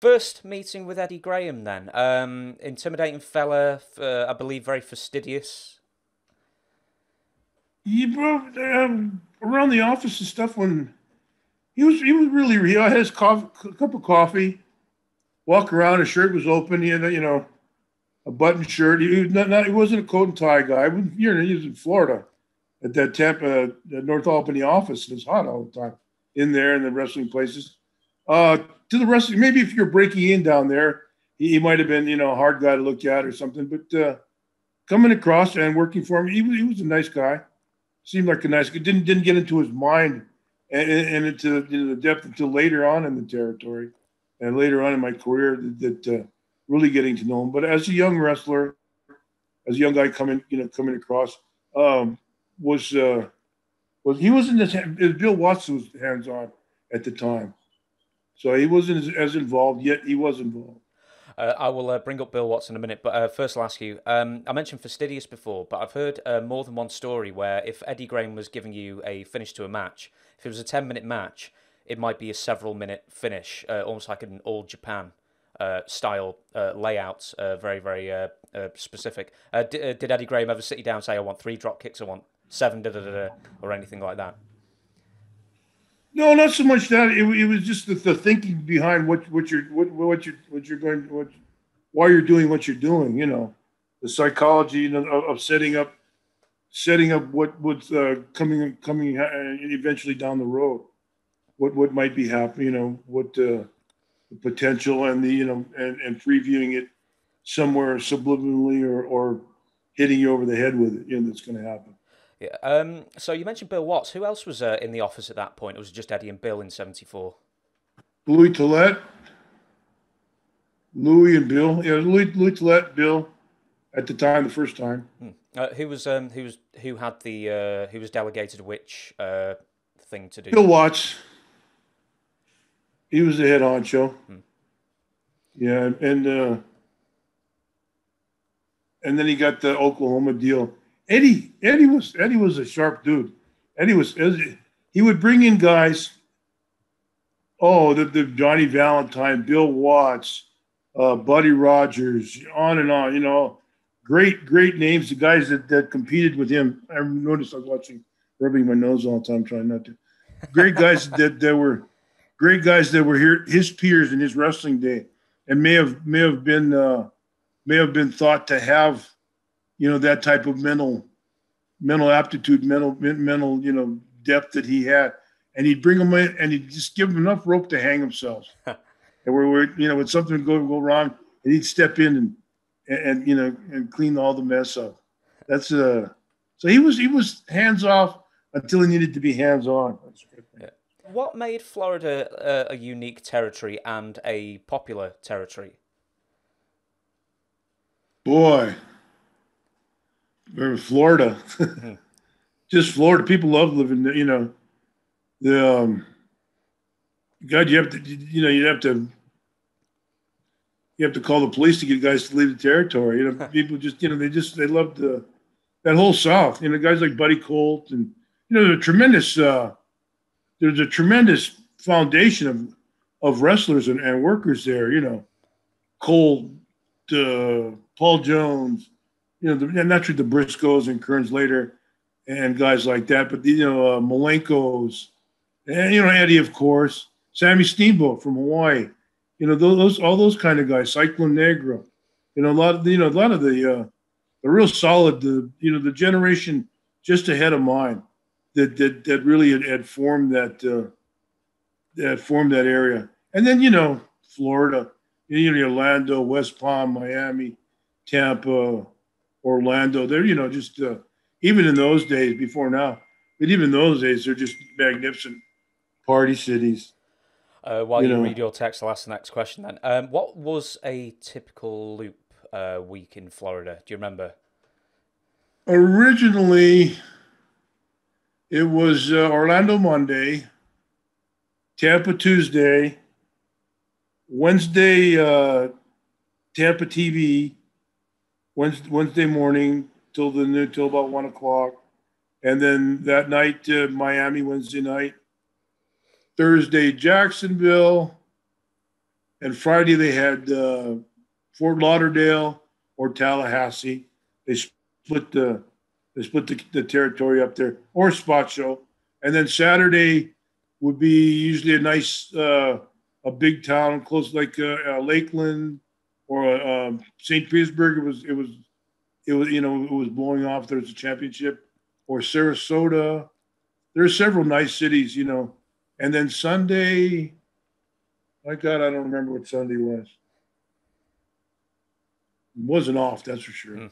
first meeting with Eddie Graham then. Intimidating fella, I believe very fastidious. He brought around the office and stuff when he was really he had his cup of coffee, walk around. His shirt was open. He had a button shirt. He was not he wasn't a coat and tie guy. He was in Florida at that Tampa North Albany office. It was hot all the time in there in the wrestling places. To the wrestling, maybe if you're breaking in down there, he might have been a hard guy to look at or something. But coming across and working for him, he was a nice guy. Seemed like a nice guy. Didn't get into his mind and into the depth until later on in the territory and later on in my career that really getting to know him. But as a young wrestler, as a young guy coming across, was he wasn't as Bill Watson was hands on at the time, so he wasn't as involved. Yet he was involved. I will bring up Bill Watts in a minute, but first I'll ask you. I mentioned fastidious before, but I've heard more than one story where if Eddie Graham was giving you a finish to a match, if it was a 10-minute match, it might be a several-minute finish, almost like an All Japan style layout, very, very specific. Did Eddie Graham ever sit you down and say, I want 3 drop kicks, I want 7, da-da-da-da, or anything like that? No, not so much that. It was just the thinking behind what you're going why you're doing what you're doing. The psychology of setting up what's coming eventually down the road. What might be happening. What the potential and and previewing it somewhere subliminally or hitting you over the head with it. That's going to happen. Yeah. So you mentioned Bill Watts. Who else was in the office at that point? It was just Eddie and Bill in '74. Louis Tillett, Louis and Bill. Yeah, Louis Tillett, Bill, at the time, the first time. Who was who was delegated which thing to do? Bill Watts. He was the head honcho. Yeah, and then he got the Oklahoma deal. Eddie was a sharp dude. He would bring in guys. Oh, the Johnny Valentine, Bill Watts, Buddy Rogers, on and on. Great names. The guys that competed with him. I noticed I was rubbing my nose all the time, trying not to. Great guys that were great guys that were here, his peers in his wrestling day, and may have been thought to have that type of mental aptitude, mental depth that he had, and he'd bring them in and he'd just give them enough rope to hang themselves. And when something would go wrong, and he'd step in and clean all the mess up. That's so he was hands off until he needed to be hands on. Yeah. What made Florida a unique territory and a popular territory? Boy. Florida, just Florida. People love living there. The God, you have to call the police to get guys to leave the territory. People just they love that whole South. Guys like Buddy Colt and there's a tremendous foundation of wrestlers and workers there. Colt, Paul Jones. Naturally the Briscoes and Kearns later and guys like that, but Malenkos and Eddie, of course, Sammy Steamboat from Hawaii, all those kind of guys, Cyclone Negro, a lot of the real solid, the generation just ahead of mine that really had formed that area. And then Florida, Orlando, West Palm, Miami, Tampa, Orlando, they're, just even in those days before now, but even those days, they're just magnificent party cities. While you read your text, I'll ask the next question then. What was a typical loop week in Florida? Do you remember? Originally, it was Orlando Monday, Tampa Tuesday, Wednesday, Tampa TV, Wednesday morning till about 1:00, and then that night Miami. Wednesday night, Thursday Jacksonville, And Friday they had Fort Lauderdale or Tallahassee. They split the territory up there, or Spot Show. And then Saturday would be usually a nice a big town close like Lakeland or St. Petersburg. It was it was blowing off. There's a championship, or Sarasota. There's several nice cities, And then Sunday, my God, I don't remember what Sunday was. It wasn't off, that's for sure.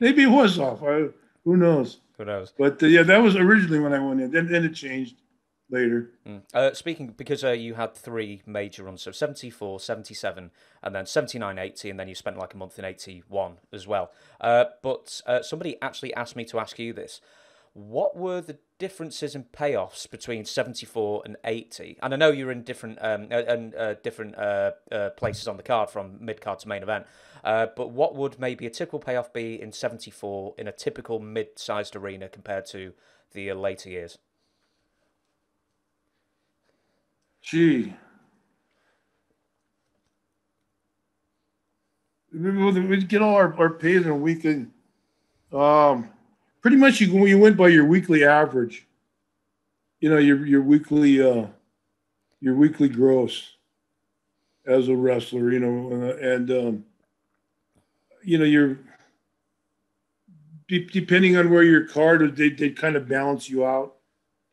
Maybe it was off. Who knows? Who knows? But yeah, that was originally when I went in. Then it changed later. Speaking, because you had 3 major runs, so 74, 77, and then 79, 80, and then you spent like a month in 81 as well. But somebody actually asked me to ask you this. What were the differences in payoffs between 74 and 80? And I know you're in different places on the card, from mid-card to main event. But what would maybe a typical payoff be in 74 in a typical mid-sized arena compared to the later years? Gee. We'd get all our pays in a weekend. Pretty much you went by your weekly average. Your weekly gross as a wrestler. And you're depending on where your card, they kind of balance you out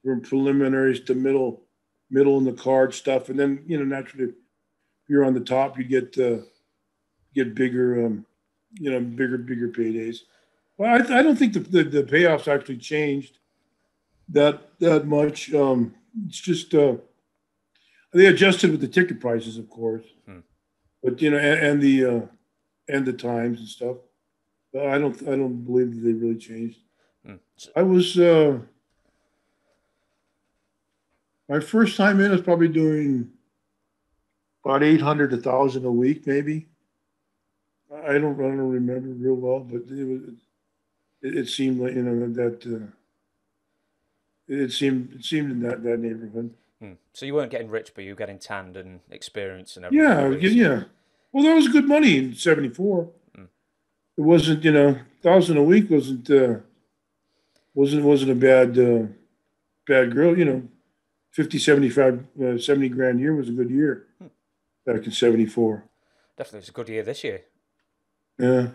from preliminaries to middle in the card stuff, and then naturally, if you're on the top, you get bigger, bigger paydays. Well, I don't think the payoffs actually changed that much. It's just they adjusted with the ticket prices, of course, but and the times and stuff. But I don't believe that they really changed. I was my first time in was probably doing about 800 to 1,000 a week, maybe. I don't remember real well, but it seemed like that it seemed in that neighborhood. So you weren't getting rich, but you were getting tanned and experience and everything. Yeah. Well, that was good money in '74. It wasn't 1,000 a week wasn't a bad grill. 50, 75, 70 grand a year was a good year back in '74. Definitely, it's a good year this year. Yeah.